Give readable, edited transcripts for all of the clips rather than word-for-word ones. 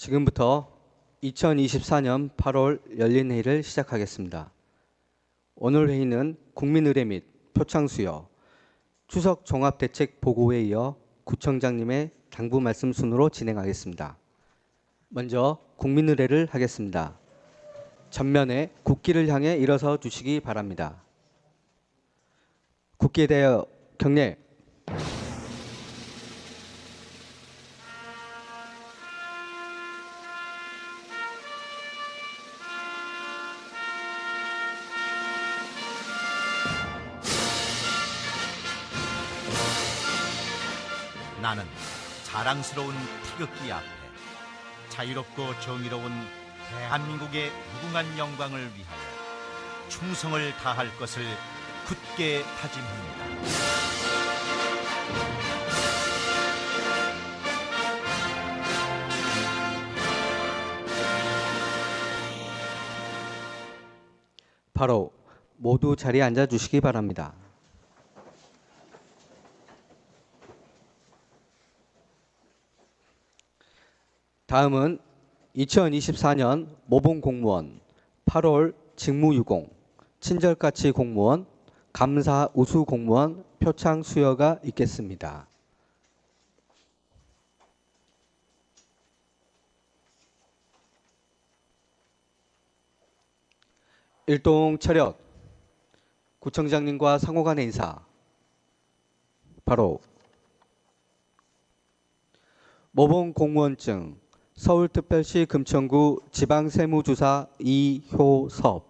지금부터 2024년 8월 열린 회의를 시작하겠습니다. 오늘 회의는 국민의례 및 표창 수여, 추석 종합대책 보고에 이어 구청장님의 당부 말씀 순으로 진행하겠습니다. 먼저 국민의례를 하겠습니다. 전면에 국기를 향해 일어서 주시기 바랍니다. 국기에 대하여 경례. 나는 자랑스러운 태극기 앞에 자유롭고 정의로운 대한민국의 무궁한 영광을 위하여 충성을 다할 것을 굳게 다짐합니다. 바로 모두 자리에 앉아 주시기 바랍니다. 다음은 2024년 모범공무원 8월 직무유공, 친절까치 공무원, 감사 우수 공무원 표창 수여가 있겠습니다. 일동 차렷, 구청장님과 상호 간의 인사. 바로 모범공무원증 서울특별시 금천구 지방세무주사 이효섭.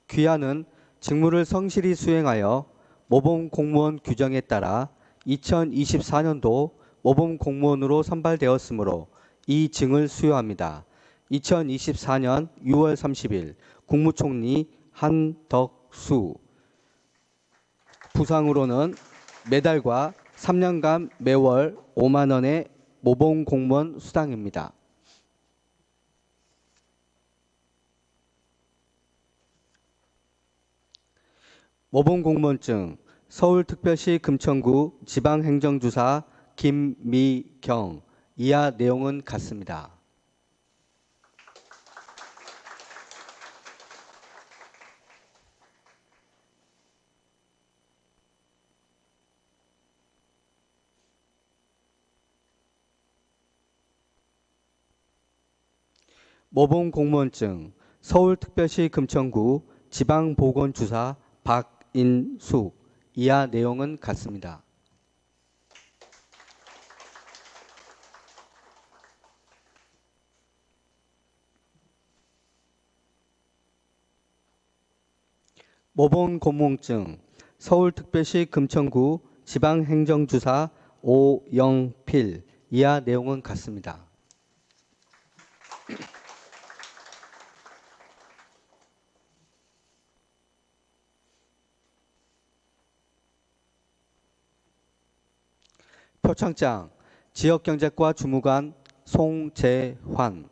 귀하는 직무를 성실히 수행하여 모범공무원 규정에 따라 2024년도 모범공무원으로 선발되었으므로 이 증을 수여합니다. 2024년 6월 30일 국무총리 한덕수. 부상으로는 매달과 3년간 매월 5만 원의 모범공무원 수당입니다. 모범공무원증 서울특별시 금천구 지방행정주사 김미경. 이하 내용은 같습니다. 모범공무원증 서울특별시 금천구 지방보건주사 박인숙. 이하 내용은 같습니다. 모범공무원증 서울특별시 금천구 지방행정주사 오영필. 이하 내용은 같습니다. 표창장 지역경제과 주무관 송재환.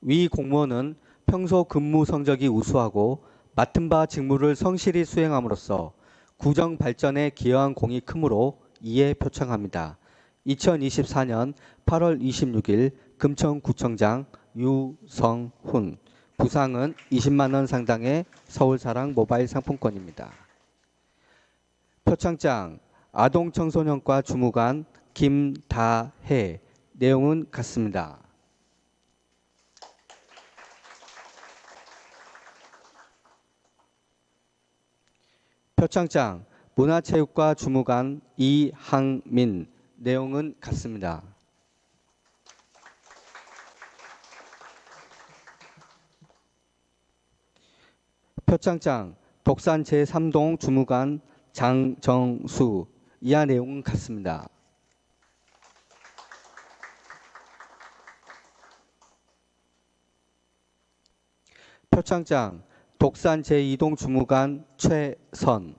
위 공무원은 평소 근무 성적이 우수하고 맡은 바 직무를 성실히 수행함으로써 구정 발전에 기여한 공이 크므로 이에 표창합니다. 2024년 8월 26일 금천구청장 유성훈. 부상은 20만 원 상당의 서울사랑 모바일 상품권입니다. 표창장 아동청소년과 주무관 김다혜. 내용은 같습니다. 표창장 문화체육과 주무관 이항민. 내용은 같습니다. 표창장 독산 제3동 주무관 장정수. 이하 내용은 같습니다. 표창장 독산 제2동 주무관 최선.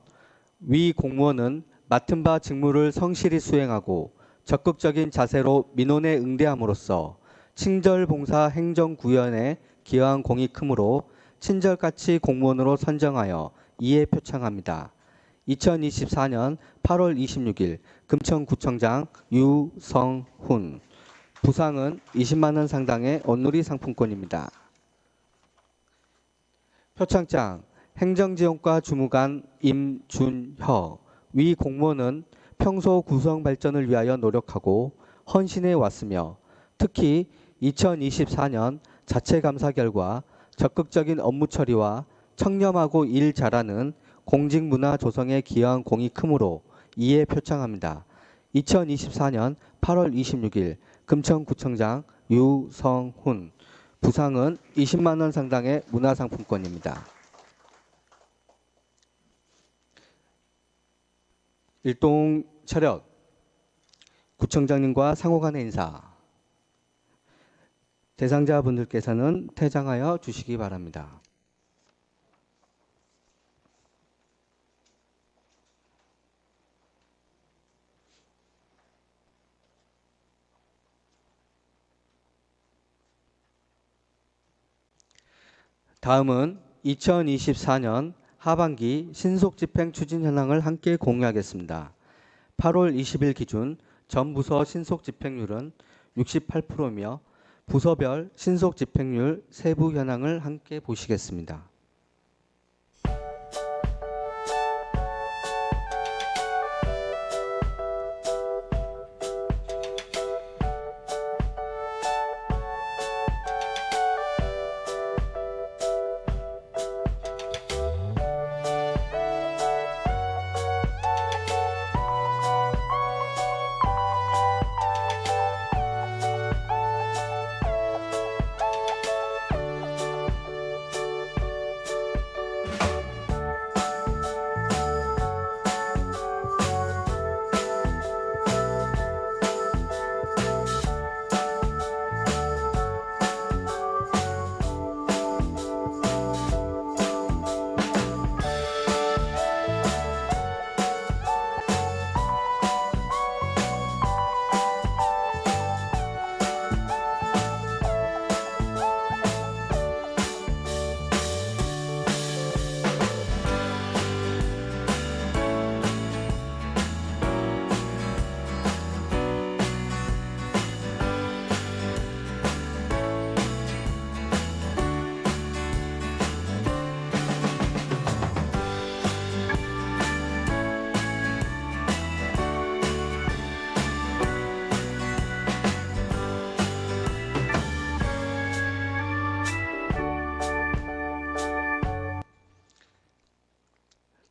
위 공무원은 맡은 바 직무를 성실히 수행하고 적극적인 자세로 민원에 응대함으로써 친절봉사 행정구현에 기여한 공이 크므로 친절까치 공무원으로 선정하여 이에 표창합니다. 2024년 8월 26일 금천구청장 유성훈. 부상은 20만 원 상당의 온누리 상품권입니다. 표창장 행정지원과 주무관 임준혀 위 공무원은 평소 구성 발전을 위하여 노력하고 헌신해 왔으며 특히 2024년 자체 감사 결과 적극적인 업무 처리와 청렴하고 일 잘하는 공직 문화 조성에 기여한 공이 크므로 이에 표창합니다. 2024년 8월 26일 금천구청장 유성훈. 부상은 20만 원 상당의 문화상품권입니다. 일동 철혁 구청장님과 상호 간의 인사. 대상자분들께서는 퇴장하여 주시기 바랍니다. 다음은 2024년 하반기 신속집행 추진 현황을 함께 공유하겠습니다. 8월 20일 기준 전 부서 신속집행률은 68%며 부서별 신속집행률 세부 현황을 함께 보시겠습니다.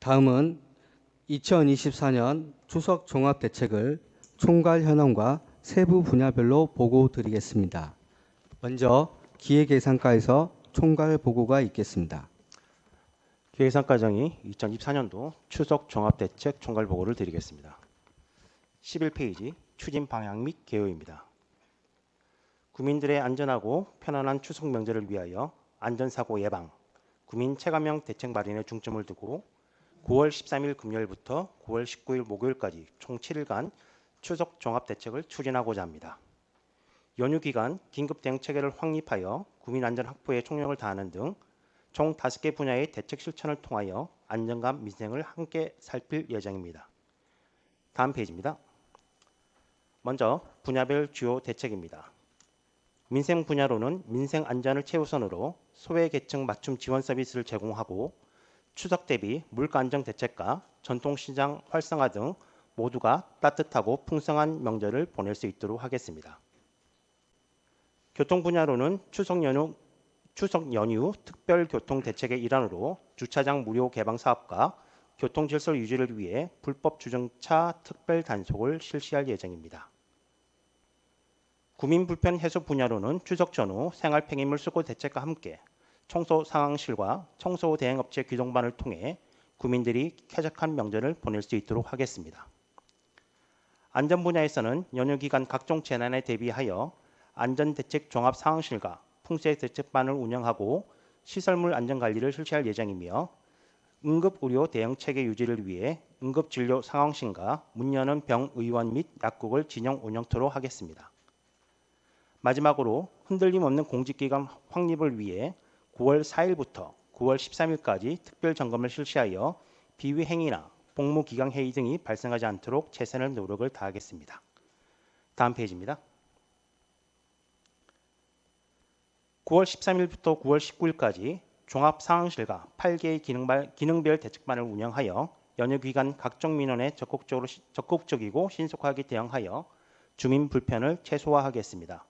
다음은 2024년 추석 종합대책을 총괄 현황과 세부 분야별로 보고 드리겠습니다. 먼저 기획예산과에서 총괄 보고가 있겠습니다. 기획예산과장이 2024년도 추석 종합대책 총괄 보고를 드리겠습니다. 11페이지 추진 방향 및 개요입니다. 국민들의 안전하고 편안한 추석 명절을 위하여 안전사고 예방, 국민 체감형 대책 마련에 중점을 두고 9월 13일 금요일부터 9월 19일 목요일까지 총 7일간 추석 종합대책을 추진하고자 합니다. 연휴 기간 긴급대응 체계를 확립하여 국민 안전 확보에 총력을 다하는 등 총 5개 분야의 대책 실천을 통하여 안전과 민생을 함께 살필 예정입니다. 다음 페이지입니다. 먼저 분야별 주요 대책입니다. 민생 분야로는 민생 안전을 최우선으로 소외계층 맞춤 지원 서비스를 제공하고 추석 대비 물가 안정 대책과 전통시장 활성화 등 모두가 따뜻하고 풍성한 명절을 보낼 수 있도록 하겠습니다. 교통 분야로는 추석 연휴 특별 교통 대책의 일환으로 주차장 무료 개방 사업과 교통 질서 유지를 위해 불법 주정차 특별 단속을 실시할 예정입니다. 구민 불편 해소 분야로는 추석 전후 생활 폐기물 수거 대책과 함께 청소 상황실과 청소 대행업체 귀동반을 통해 구민들이 쾌적한 명절을 보낼 수 있도록 하겠습니다. 안전 분야에서는 연휴 기간 각종 재난에 대비하여 안전대책 종합상황실과 풍수대책반을 운영하고 시설물 안전관리를 실시할 예정이며 응급의료 대응체계 유지를 위해 응급진료 상황실과 문 여는 병의원 및 약국을 진영 운영토록 하겠습니다. 마지막으로 흔들림 없는 공직기관 확립을 위해 9월 4일부터 9월 13일까지 특별 점검을 실시하여 비위 행위나 복무 기강 해이 등이 발생하지 않도록 최선의 노력을 다하겠습니다. 다음 페이지입니다. 9월 13일부터 9월 19일까지 종합상황실과 8개의 기능별 대책반을 운영하여 연휴 기간 각종 민원에 적극적이고 신속하게 대응하여 주민 불편을 최소화하겠습니다.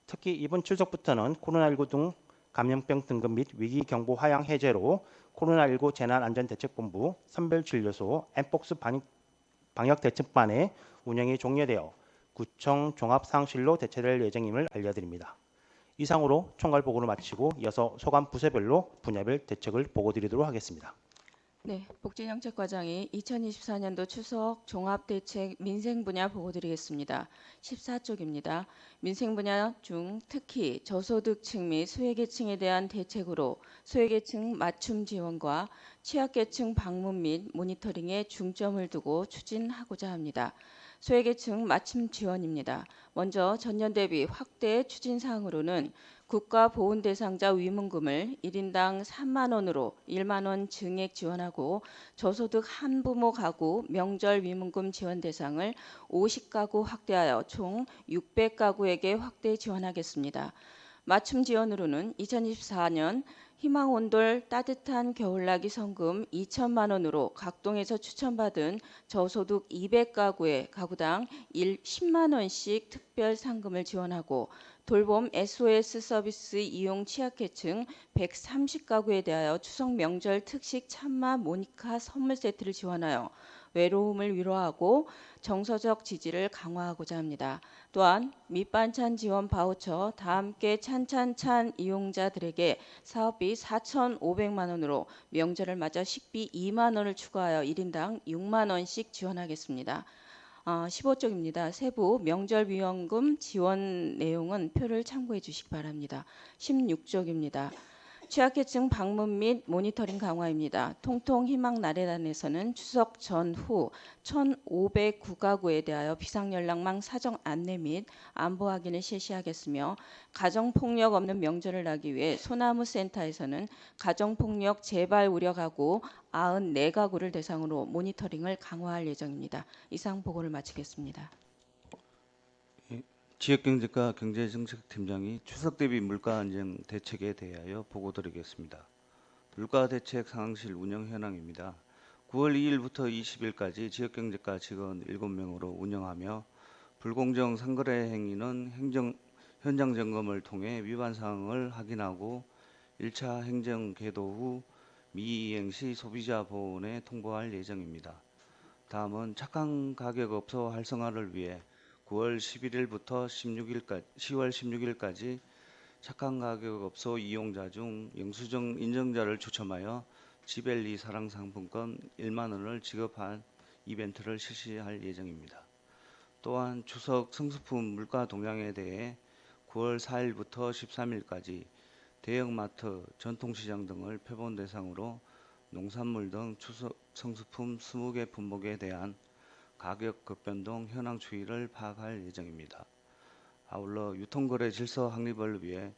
특히 이번 추석부터는 코로나19 등 감염병 등급 및 위기경보 하향 해제로 코로나19 재난안전대책본부 선별진료소 엠폭스 방역대책반의 운영이 종료되어 구청 종합상황실로 대체될 예정임을 알려드립니다. 이상으로 총괄 보고를 마치고 이어서 소관 부서별로 분야별 대책을 보고드리도록 하겠습니다. 네, 복지정책과장이 2024년도 추석 종합대책 민생 분야 보고드리겠습니다. 14쪽입니다. 민생 분야 중 특히 저소득층 및 소외계층에 대한 대책으로 소외계층 맞춤 지원과 취약계층 방문 및 모니터링에 중점을 두고 추진하고자 합니다. 소외계층 맞춤 지원입니다. 먼저 전년 대비 확대 추진 사항으로는 국가 보훈 대상자 위문금을 1인당 3만 원으로 1만 원 증액 지원하고 저소득 한부모 가구 명절 위문금 지원 대상을 50가구 확대하여 총 600가구에게 확대 지원하겠습니다. 맞춤 지원으로는 2024년 희망온돌 따뜻한 겨울나기 성금 2천만 원으로 각동에서 추천받은 저소득 200가구에 가구당 10만 원씩 특별 상금을 지원하고 돌봄 SOS 서비스 이용 취약계층 130가구에 대하여 추석 명절 특식 참마 모니카 선물 세트를 지원하여 외로움을 위로하고 정서적 지지를 강화하고자 합니다. 또한 밑반찬 지원 바우처 다 함께 찬찬찬 이용자들에게 사업비 4,500만 원으로 명절을 맞아 식비 2만 원을 추가하여 1인당 6만 원씩 지원하겠습니다. 15쪽입니다. 세부 명절위원금 지원 내용은 표를 참고해 주시기 바랍니다. 16쪽입니다. 취약계층 방문 및 모니터링 강화입니다. 통통희망나래단에서는 추석 전후 1,509가구에 대하여 비상연락망 사정 안내 및 안보 확인을 실시하겠으며 가정폭력 없는 명절을 하기 위해 소나무센터에서는 가정폭력 재발 우려 가구 94가구를 대상으로 모니터링을 강화할 예정입니다. 이상 보고를 마치겠습니다. 지역경제과 경제정책팀장이 추석 대비 물가 안정 대책에 대하여 보고드리겠습니다. 물가 대책 상황실 운영 현황입니다. 9월 2일부터 20일까지 지역경제과 직원 7명으로 운영하며 불공정 상거래 행위는 현장 점검을 통해 위반 사항을 확인하고 1차 행정 계도 후 미이행 시 소비자 보호원에 통보할 예정입니다. 다음은 착한 가격업소 활성화를 위해 9월 11일부터 10월 16일까지 착한 가격업소 이용자 중 영수증 인정자를 추첨하여 지벨리 사랑 상품권 1만 원을 지급한 이벤트를 실시할 예정입니다. 또한 추석 성수품 물가 동향에 대해 9월 4일부터 13일까지 대형마트, 전통시장 등을 표본 대상으로 농산물 등 추석 성수품 20개 품목에 대한 가격 급변동 현황 추이를 파악할 예정입니다. 아울러 유통거래 질서 확립을 위해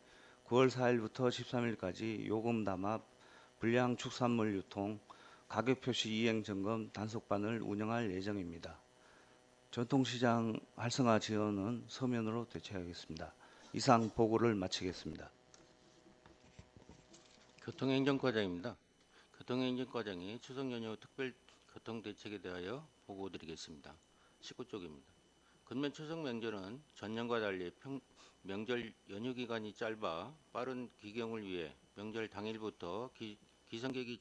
9월 4일부터 13일까지 요금 담합, 불량 축산물 유통, 가격 표시 이행 점검 단속반을 운영할 예정입니다. 전통시장 활성화 지원은 서면으로 대체하겠습니다. 이상 보고를 마치겠습니다. 교통행정과장입니다. 교통행정과장이 추석 연휴 특별 교통대책에 대하여 보고드리겠습니다. 19쪽입니다. 근면 추석 명절은 전년과 달리 명절 연휴 기간이 짧아 빠른 기경을 위해 명절 당일부터 기성객이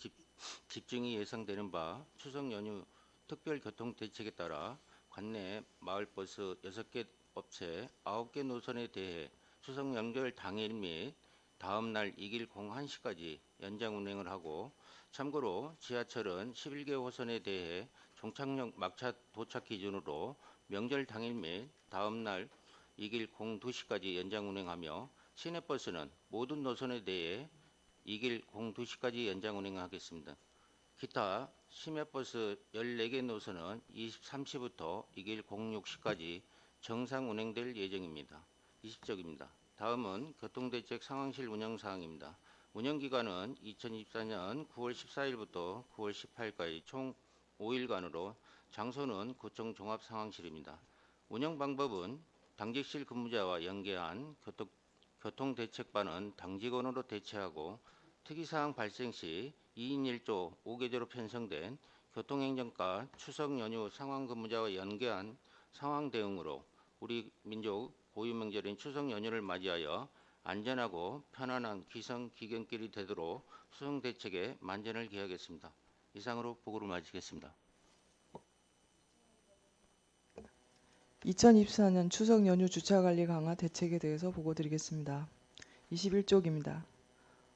집중이 예상되는 바 추석 연휴 특별 교통대책에 따라 관내 마을버스 6개 업체 9개 노선에 대해 추석 명절 당일 및 다음 날 2길 01시까지 연장 운행을 하고 참고로 지하철은 11개 호선에 대해 종착역 막차 도착 기준으로 명절 당일 및 다음 날 2길 02시까지 연장 운행하며 시내버스는 모든 노선에 대해 2길 02시까지 연장 운행하겠습니다. 기타 시내버스 14개 노선은 23시부터 2길 06시까지 정상 운행될 예정입니다. 20쪽입니다. 다음은 교통대책 상황실 운영사항입니다. 운영기간은 2024년 9월 14일부터 9월 18일까지 총 5일간으로 장소는 구청 종합상황실입니다. 운영 방법은 당직실 근무자와 연계한 교통대책반은 당직원으로 대체하고 특이사항 발생 시 2인 1조 5개조로 편성된 교통행정과 추석 연휴 상황 근무자와 연계한 상황 대응으로 우리 민족 고유명절인 추석 연휴를 맞이하여 안전하고 편안한 기성 기견길이 되도록 수송 대책에 만전을 기하겠습니다. 이상으로 보고를 마치겠습니다. 2024년 추석 연휴 주차 관리 강화 대책에 대해서 보고드리겠습니다. 21쪽입니다.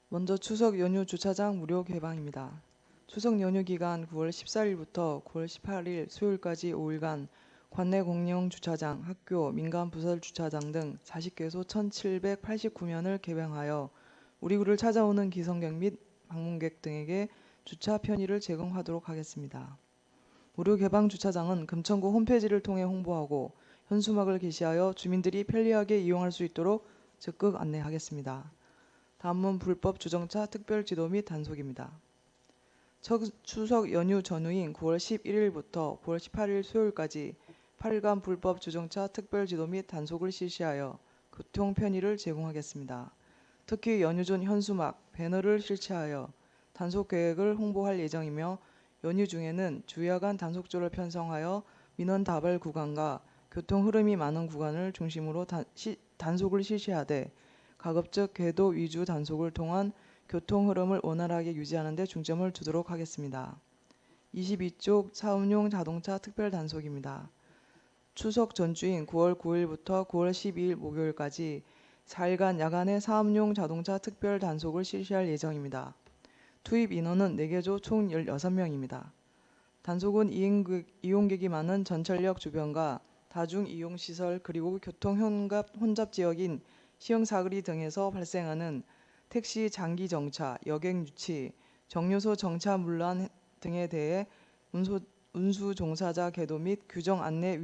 먼저 추석 연휴 주차장 무료 개방입니다. 추석 연휴 기간 9월 14일부터 9월 18일 수요일까지 5일간 관내 공영 주차장, 학교, 민간 부설 주차장 등 40개소 1,789면을 개방하여 우리 구를 찾아오는 기성객 및 방문객 등에게 주차 편의를 제공하도록 하겠습니다. 무료 개방 주차장은 금천구 홈페이지를 통해 홍보하고 현수막을 게시하여 주민들이 편리하게 이용할 수 있도록 적극 안내하겠습니다. 다음은 불법 주정차 특별지도 및 단속입니다. 추석 연휴 전후인 9월 11일부터 9월 18일 수요일까지 8일간 불법 주정차 특별지도 및 단속을 실시하여 교통 편의를 제공하겠습니다. 특히 연휴 전 현수막, 배너를 실시하여 단속 계획을 홍보할 예정이며 연휴 중에는 주야간 단속조를 편성하여 민원 다발 구간과 교통 흐름이 많은 구간을 중심으로 단속을 실시하되 가급적 궤도 위주 단속을 통한 교통 흐름을 원활하게 유지하는 데 중점을 두도록 하겠습니다. 22쪽 차음용 자동차 특별 단속입니다. 추석 전주인 9월 9일부터 9월 12일 목요일까지 4일간 야간에 사업용 자동차 특별 단속을 실시할 예정입니다. 투입 인원은 4개조 총 16명입니다. 단속은 이용객이 많은 전철역 주변과 다중이용시설 그리고 교통 혼잡 지역인 시흥사거리 등에서 발생하는 택시 장기 정차, 여객 유치, 정류소 정차 문란 등에 대해 운수 종사자 계도 및 규정 안내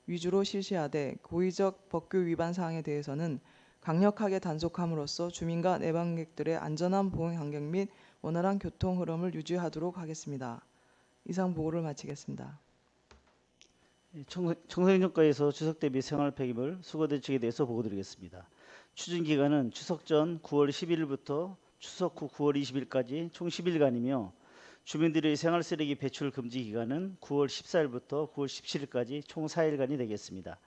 위주로 실시하되 고의적 법규 위반 사항에 대해서는 강력하게 단속함으로써 주민과 내방객들의 안전한 보행 환경 및 원활한 교통 흐름을 유지하도록 하겠습니다. 이상 보고를 마치겠습니다. 청소년과에서 추석 대비 생활 폐기물 수거 대책에 대해서 보고드리겠습니다. 추진 기간은 추석 전 9월 11일부터 추석 후 9월 20일까지 총 10일간이며 주민들의 생활 쓰레기 배출 금지 기간은 9월 14일부터 9월 17일까지 총 4일간이 되겠습니다.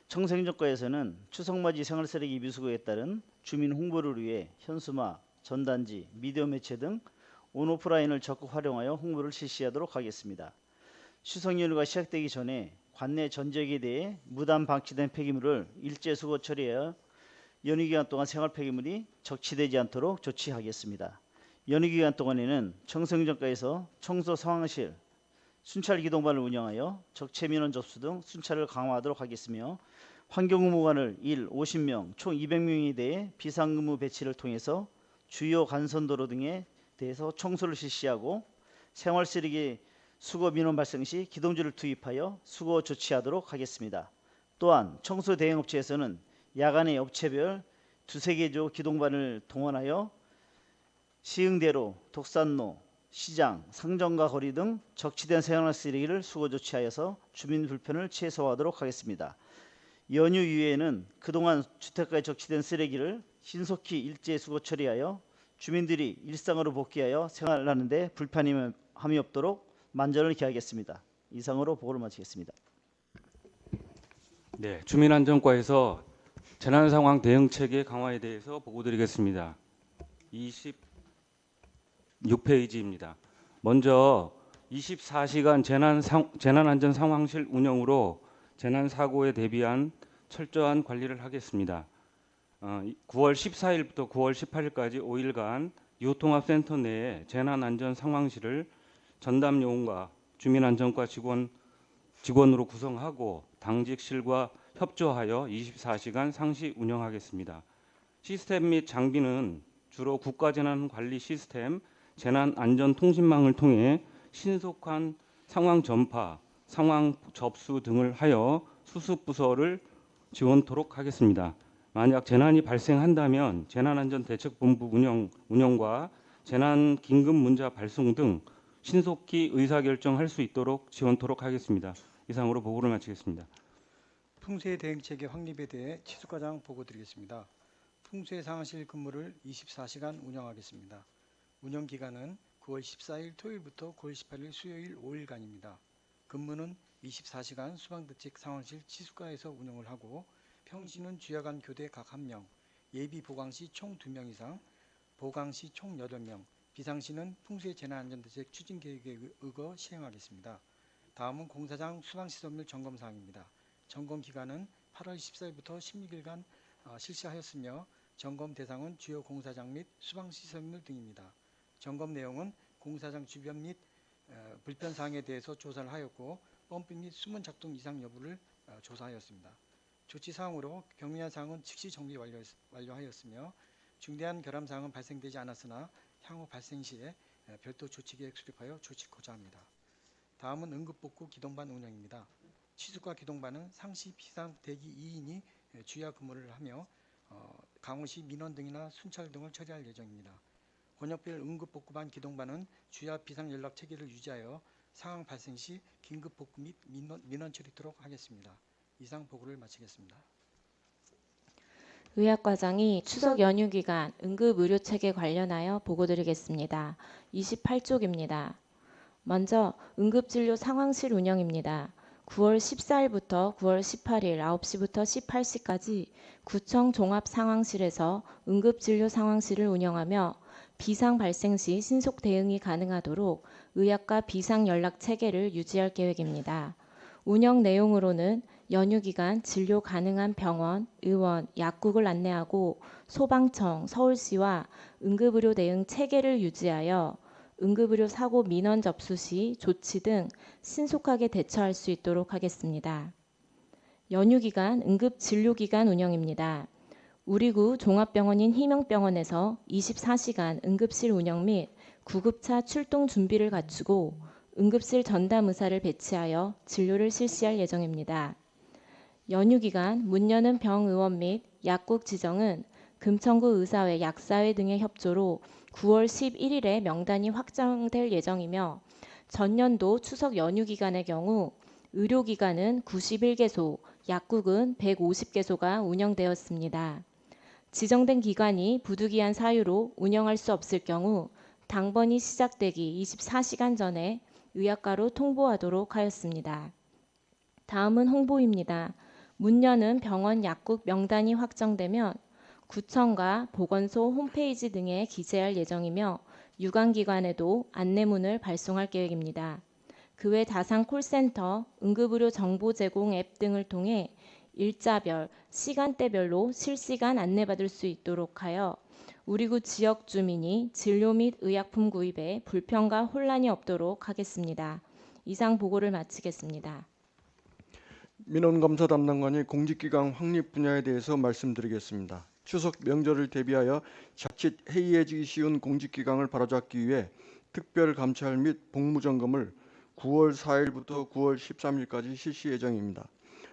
청소년과에서는 추석맞이 생활 쓰레기 미수거에 따른 주민 홍보를 위해 현수막, 전단지, 미디어 매체 등 온오프라인을 적극 활용하여 홍보를 실시하도록 하겠습니다. 추석 연휴가 시작되기 전에 관내 전 지역에 대해 무단 방치된 폐기물을 일제 수거 처리하여 연휴 기간 동안 생활 폐기물이 적치되지 않도록 조치하겠습니다. 연휴 기간 동안에는 청소년과에서 청소 상황실, 순찰 기동반을 운영하여 적체 민원 접수 등 순찰을 강화하도록 하겠으며 환경의무관을 50명, 총 200명에 대해 비상근무 배치를 통해서 주요 간선도로 등에 대해서 청소를 실시하고 생활 쓰레기 수거 민원 발생 시 기동주를 투입하여 수거 조치하도록 하겠습니다. 또한 청소 대행업체에서는 야간에 업체별 2~3개조 기동반을 동원하여 시흥대로, 독산로, 시장, 상점과 거리 등 적치된 생활 쓰레기를 수거 조치하여서 주민 불편을 최소화하도록 하겠습니다. 연휴 이후에는 그동안 주택가에 적치된 쓰레기를 신속히 일제 수거 처리하여 주민들이 일상으로 복귀하여 생활하는 데 불편함이 없도록 만전을 기하겠습니다. 이상으로 보고를 마치겠습니다. 네, 주민안전과에서 재난상황 대응체계 강화에 대해서 보고드리겠습니다. 26페이지입니다. 먼저 24시간 재난안전상황실 운영으로 재난사고에 대비한 철저한 관리를 하겠습니다. 9월 14일부터 9월 18일까지 5일간 유통합센터 내에 재난안전상황실을 전담요원과 주민안전과 직원으로 구성하고 당직실과 협조하여 24시간 상시 운영하겠습니다. 시스템 및 장비는 주로 국가재난관리 시스템, 재난안전통신망을 통해 신속한 상황 전파, 상황 접수 등을 하여 수습부서를 지원토록 하겠습니다. 만약 재난이 발생한다면 재난안전대책본부 운영과 재난긴급문자 발송 등 신속히 의사결정할 수 있도록 지원토록 하겠습니다. 이상으로 보고를 마치겠습니다. 풍세 대응체계 확립에 대해 치수과장 보고드리겠습니다. 풍수의 상황실 근무를 24시간 운영하겠습니다. 운영 기간은 9월 14일 토요일부터 9월 18일 수요일 5일간입니다. 근무는 24시간 수방대책 상황실 치수과에서 운영을 하고 평시는 주야간 교대 각 1명, 예비 보강시 총 2명 이상, 보강시 총 8명, 비상시는 풍수의 재난안전대책 추진계획에 의거 시행하겠습니다. 다음은 공사장 수방시설물 점검 사항입니다. 점검 기간은 8월 14일부터 16일간 실시하였으며 점검 대상은 주요 공사장 및 수방시설물 등입니다. 점검 내용은 공사장 주변 및 불편 사항에 대해서 조사를 하였고 펌프 및 수문 작동 이상 여부를 조사하였습니다. 조치 사항으로 경미한 사항은 즉시 정비 완료하였으며 중대한 결함 사항은 발생되지 않았으나 향후 발생 시에 별도 조치 계획 수립하여 조치코자 합니다. 다음은 응급복구 기동반 운영입니다. 치수과 기동반은 상시 비상 대기 2인이 주야 근무를 하며 강원시 민원 등이나 순찰 등을 처리할 예정입니다. 권역별 응급복구반 기동반은 주야 비상 연락 체계를 유지하여 상황 발생 시 긴급 복구 및 민원 처리토록 하겠습니다. 이상 보고를 마치겠습니다. 의학과장이 추석 연휴 기간 응급의료체계 관련하여 보고드리겠습니다. 28쪽입니다. 먼저 응급진료 상황실 운영입니다. 9월 14일부터 9월 18일 9시부터 18시까지 구청 종합상황실에서 응급진료 상황실을 운영하며 비상 발생 시 신속 대응이 가능하도록 의학과 비상 연락 체계를 유지할 계획입니다. 운영 내용으로는 연휴 기간 진료 가능한 병원, 의원, 약국을 안내하고 소방청, 서울시와 응급의료 대응 체계를 유지하여 응급의료 사고 민원 접수 시 조치 등 신속하게 대처할 수 있도록 하겠습니다. 연휴 기간 응급진료기관 운영입니다. 우리구 종합병원인 희명병원에서 24시간 응급실 운영 및 구급차 출동 준비를 갖추고 응급실 전담 의사를 배치하여 진료를 실시할 예정입니다. 연휴 기간 문 여는 병의원 및 약국 지정은 금천구 의사회, 약사회 등의 협조로 9월 11일에 명단이 확정될 예정이며 전년도 추석 연휴 기간의 경우 의료기관은 91개소, 약국은 150개소가 운영되었습니다. 지정된 기관이 부득이한 사유로 운영할 수 없을 경우 당번이 시작되기 24시간 전에 의학과로 통보하도록 하였습니다. 다음은 홍보입니다. 문 여는 병원, 약국 명단이 확정되면 구청과 보건소 홈페이지 등에 기재할 예정이며 유관기관에도 안내문을 발송할 계획입니다. 그 외 다산 콜센터, 응급의료 정보 제공 앱 등을 통해 일자별, 시간대별로 실시간 안내받을 수 있도록 하여 우리구 지역 주민이 진료 및 의약품 구입에 불편과 혼란이 없도록 하겠습니다. 이상 보고를 마치겠습니다. 민원검사 담당관이 공직기강 확립 분야에 대해서 말씀드리겠습니다. 추석 명절을 대비하여 자칫 해이해지기 쉬운 공직기강을 바로잡기 위해 특별감찰 및 복무점검을 9월 4일부터 9월 13일까지 실시 예정입니다.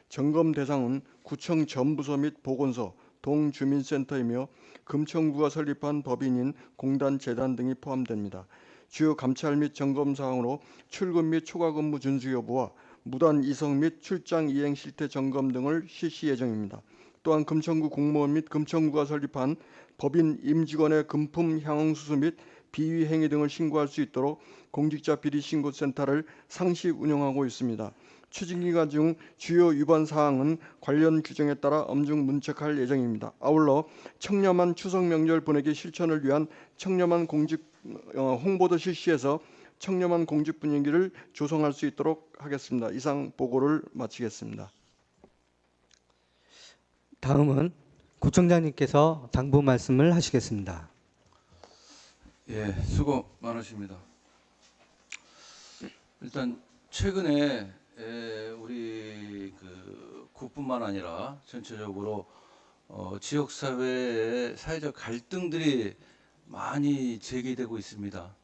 점검 대상은 구청 전부서 및 보건소, 동주민센터이며 금천구가 설립한 법인인 공단, 재단 등이 포함됩니다. 주요 감찰 및 점검 사항으로 출근 및 초과 근무 준수 여부와 무단 이성 및 출장 이행 실태 점검 등을 실시 예정입니다. 또한 금천구 공무원 및 금천구가 설립한 법인 임직원의 금품 향응수수 및 비위 행위 등을 신고할 수 있도록 공직자 비리 신고센터를 상시 운영하고 있습니다. 추진기간 중 주요 위반 사항은 관련 규정에 따라 엄중 문책할 예정입니다. 아울러 청렴한 추석 명절 보내기 실천을 위한 청렴한 공직 홍보도 실시해서 청렴한 공직 분위기를 조성할 수 있도록 하겠습니다. 이상 보고를 마치겠습니다. 다음은 구청장님께서 당부 말씀을 하시겠습니다. 예, 수고 많으십니다. 일단 최근에 우리 구뿐만 아니라 전체적으로 지역 사회의 사회적 갈등들이 많이 제기되고 있습니다.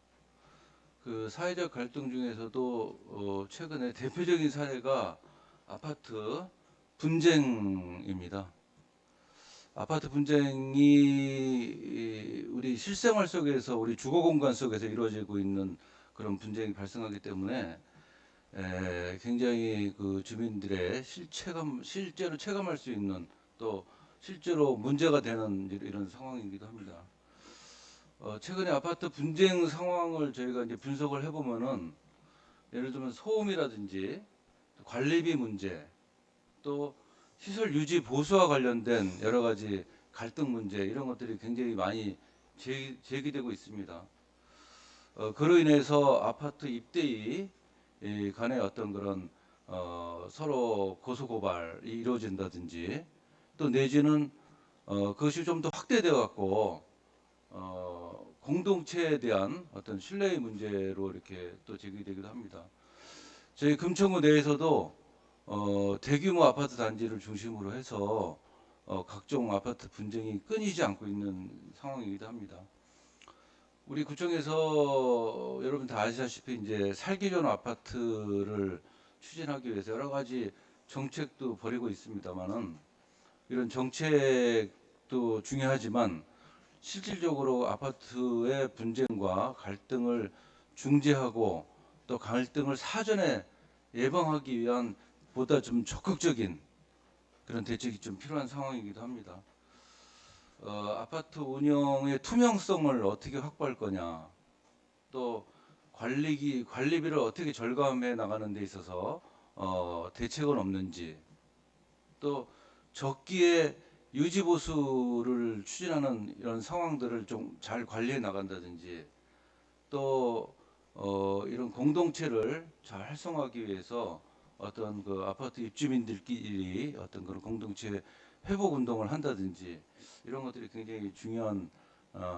그 사회적 갈등 중에서도 최근에 대표적인 사례가 아파트 분쟁입니다. 아파트 분쟁이 우리 실생활 속에서, 우리 주거 공간 속에서 이루어지고 있는 그런 분쟁이 발생하기 때문에 굉장히 그 주민들의 실제로 체감할 수 있는, 또 실제로 문제가 되는 이런 상황이기도 합니다. 최근에 아파트 분쟁 상황을 저희가 이제 분석을 해보면은 예를 들면 소음이라든지 관리비 문제, 또 시설 유지 보수와 관련된 여러 가지 갈등 문제 이런 것들이 굉장히 많이 제기되고 있습니다. 그로 인해서 아파트 입대위 간의 어떤 그런 서로 고소고발이 이루어진다든지 또 내지는 그것이 좀 더 확대되어 갖고 공동체에 대한 어떤 신뢰의 문제로 이렇게 또 제기되기도 합니다. 저희 금천구 내에서도 대규모 아파트 단지를 중심으로 해서 각종 아파트 분쟁이 끊이지 않고 있는 상황이기도 합니다. 우리 구청에서 여러분 다 아시다시피 이제 살기 좋은 아파트를 추진하기 위해서 여러 가지 정책도 벌이고 있습니다만은 이런 정책도 중요하지만 실질적으로 아파트의 분쟁과 갈등을 중재하고 또 갈등을 사전에 예방하기 위한 보다 좀 적극적인 그런 대책이 좀 필요한 상황이기도 합니다. 아파트 운영의 투명성을 어떻게 확보할 거냐, 또 관리비를 어떻게 절감해 나가는 데 있어서 대책은 없는지, 또 적기에 유지 보수를 추진하는 이런 상황들을 좀 잘 관리해 나간다든지, 또 이런 공동체를 잘 활성화하기 위해서 어떤 그 아파트 입주민들끼리 어떤 그런 공동체 회복 운동을 한다든지 이런 것들이 굉장히 중요한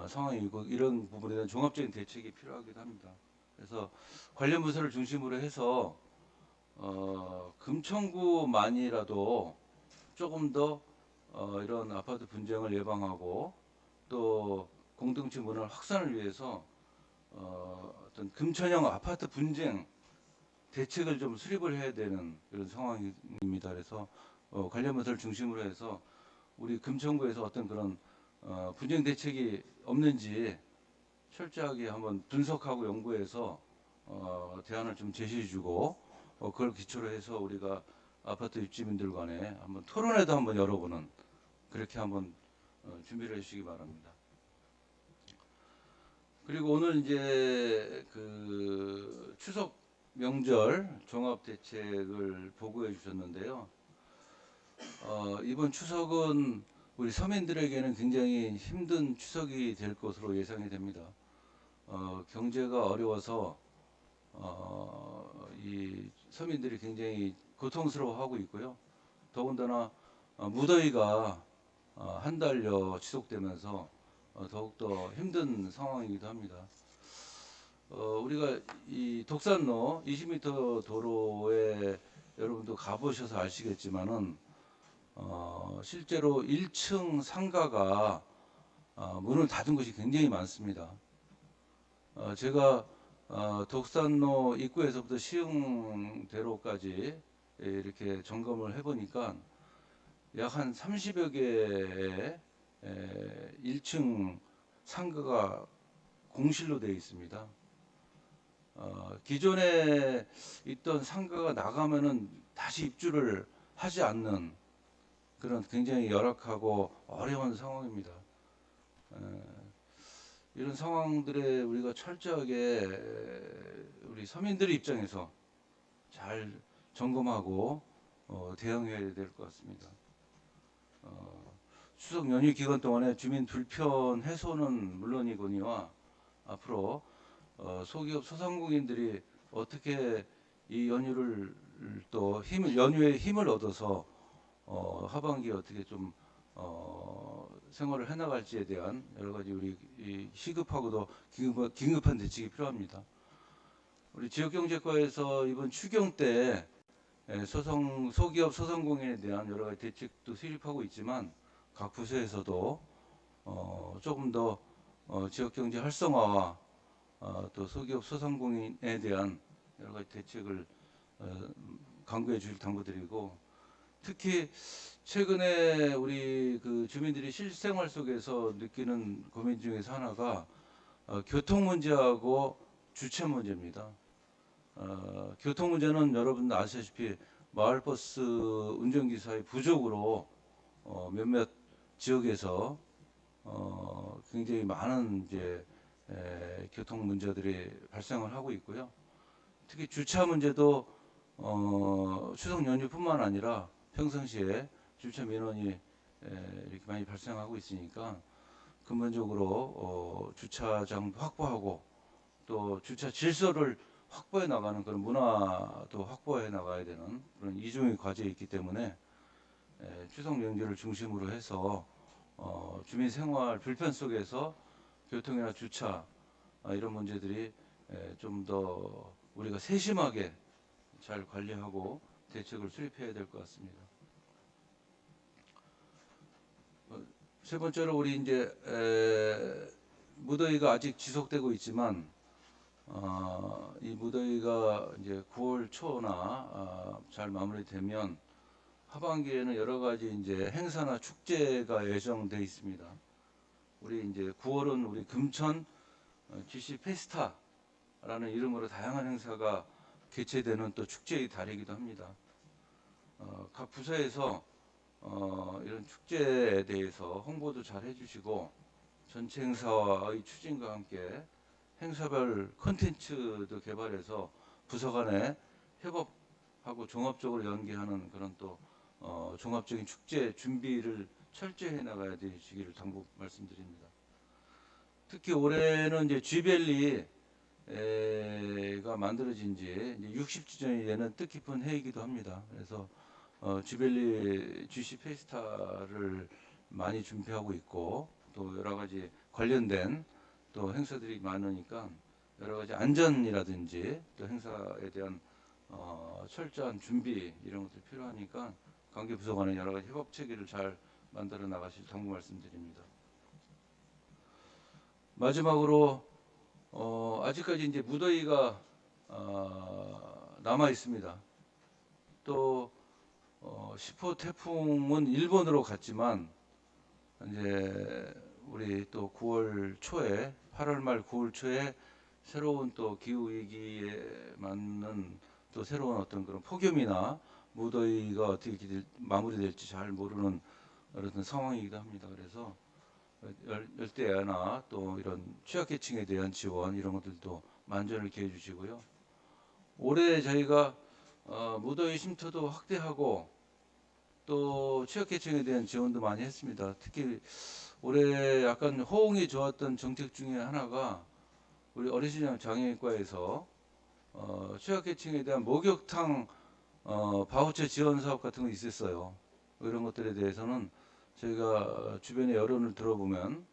상황이고 이런 부분에 대한 종합적인 대책이 필요하기도 합니다. 그래서 관련 부서를 중심으로 해서 금천구만이라도 조금 더 이런 아파트 분쟁을 예방하고 또 공동체 문화 확산을 위해서 어떤 금천형 아파트 분쟁 대책을 좀 수립을 해야 되는 그런 상황입니다. 그래서 관련 부서를 중심으로 해서 우리 금천구에서 어떤 그런 분쟁 대책이 없는지 철저하게 한번 분석하고 연구해서 대안을 좀 제시해주고 그걸 기초로 해서 우리가 아파트 입주민들 간에 한번 토론회도 한번 열어보는 그렇게 한번 준비를 해주시기 바랍니다. 그리고 오늘 이제 그 추석 명절 종합 대책을 보고해 주셨는데요. 이번 추석은 우리 서민들에게는 굉장히 힘든 추석이 될 것으로 예상이 됩니다. 경제가 어려워서 이 서민들이 굉장히 고통스러워하고 있고요. 더군다나 무더위가 한 달여 지속되면서 더욱더 힘든 상황이기도 합니다. 우리가 이 독산로 20m 도로에 여러분도 가보셔서 아시겠지만은 실제로 1층 상가가 문을 닫은 곳이 굉장히 많습니다. 제가 독산로 입구에서부터 시흥대로까지 이렇게 점검을 해보니까 약 한 30여 개의 1층 상가가 공실로 되어 있습니다. 기존에 있던 상가가 나가면은 다시 입주를 하지 않는 그런 굉장히 열악하고 어려운 상황입니다. 이런 상황들에 우리가 철저하게 우리 서민들의 입장에서 잘 점검하고 대응해야 될 것 같습니다. 추석 연휴 기간 동안에 주민 불편 해소는 물론이거니와 앞으로 소기업 소상공인들이 어떻게 이 연휴를 또 연휴에 힘을 얻어서 하반기에 어떻게 좀 생활을 해나갈지에 대한 여러 가지 우리 시급하고도 긴급한 대책이 필요합니다. 우리 지역경제과에서 이번 추경 때 소기업 소상공인에 대한 여러 가지 대책도 수립하고 있지만 각 부서에서도 조금 더 지역경제 활성화와 또 소기업 소상공인에 대한 여러 가지 대책을 강구해 주실 당부드리고, 특히 최근에 우리 그 주민들이 실생활 속에서 느끼는 고민 중에서 하나가 교통 문제하고 주차 문제입니다. 교통 문제는 여러분 아시다시피 마을버스 운전기사의 부족으로 몇몇 지역에서 굉장히 많은 이제 교통 문제들이 발생을 하고 있고요. 특히 주차 문제도 추석 연휴뿐만 아니라 평상시에 주차 민원이 이렇게 많이 발생하고 있으니까 근본적으로 주차장도 확보하고 또 주차 질서를 확보해 나가는 그런 문화도 확보해 나가야 되는 그런 이중의 과제가 있기 때문에 추석 명절을 중심으로 해서 주민 생활 불편 속에서 교통이나 주차 이런 문제들이 좀 더 우리가 세심하게 잘 관리하고 대책을 수립해야 될 것 같습니다. 세 번째로 우리 이제 무더위가 아직 지속되고 있지만 이 무더위가 이제 9월 초나 잘 마무리되면 하반기에는 여러 가지 이제 행사나 축제가 예정돼 있습니다. 우리 이제 9월은 우리 금천 GC 페스타라는 이름으로 다양한 행사가 개최되는 또 축제의 달이기도 합니다. 각 부서에서 이런 축제에 대해서 홍보도 잘 해주시고 전체 행사의 추진과 함께 행사별 콘텐츠도 개발해서 부서 간에 협업하고 종합적으로 연계하는 그런 또 종합적인 축제 준비를 철저히 해 나가야 되시기를 당부 말씀드립니다. 특히 올해는 이제 쥐밸리가 만들어진 지 이제 60주년이 되는 뜻깊은 해이기도 합니다. 그래서 쥐밸리 GC 페스타를 많이 준비하고 있고 또 여러 가지 관련된 또 행사들이 많으니까 여러 가지 안전이라든지 또 행사에 대한 철저한 준비 이런 것들이 필요하니까 관계 부서 간의 여러 가지 협업 체계를 잘 만들어 나가실 당부 말씀드립니다. 마지막으로 아직까지 이제 무더위가 남아 있습니다. 또 10호 태풍은 일본으로 갔지만 이제 우리 또 9월 초에 8월 말 9월 초에 새로운 또 기후 위기에 맞는 또 새로운 어떤 그런 폭염이나 무더위가 어떻게 마무리될지 잘 모르는 어떤 상황이기도 합니다. 그래서 열대야나 또 이런 취약계층에 대한 지원 이런 것들도 만전을 기해 주시고요. 올해 저희가 무더위 쉼터도 확대하고 또 취약계층에 대한 지원도 많이 했습니다. 특히 올해 약간 호응이 좋았던 정책 중에 하나가 우리 어르신 장애인과에서 취약계층에 대한 목욕탕 바우처 지원 사업 같은 거 있었어요. 이런 것들에 대해서는 저희가 주변의 여론을 들어보면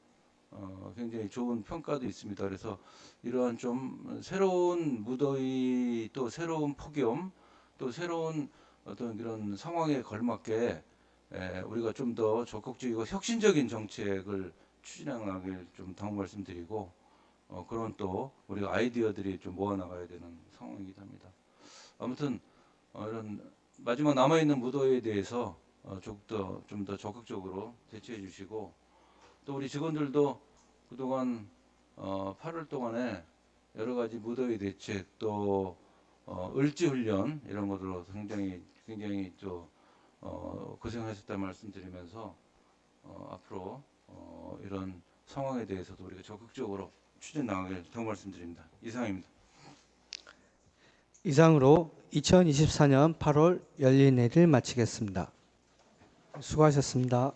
굉장히 좋은 평가도 있습니다. 그래서 이러한 좀 새로운 무더위 또 새로운 폭염 또 새로운 어떤 그런 상황에 걸맞게 우리가 좀 더 적극적이고 혁신적인 정책을 추진하길 좀 당부 말씀드리고 그런 또 우리가 아이디어들이 좀 모아나가야 되는 상황이기도 합니다. 아무튼 이런 마지막 남아있는 무더위에 대해서 좀 더 적극적으로 대처해 주시고 또 우리 직원들도 그동안 8월 동안에 여러 가지 무더위 대책 또 을지 훈련 이런 것으로 굉장히 또 고생하셨다는 말씀드리면서 앞으로 이런 상황에 대해서도 우리가 적극적으로 추진 나가길 당부 말씀드립니다. 이상입니다. 이상으로 2024년 8월 열린 회를 마치겠습니다. 수고하셨습니다.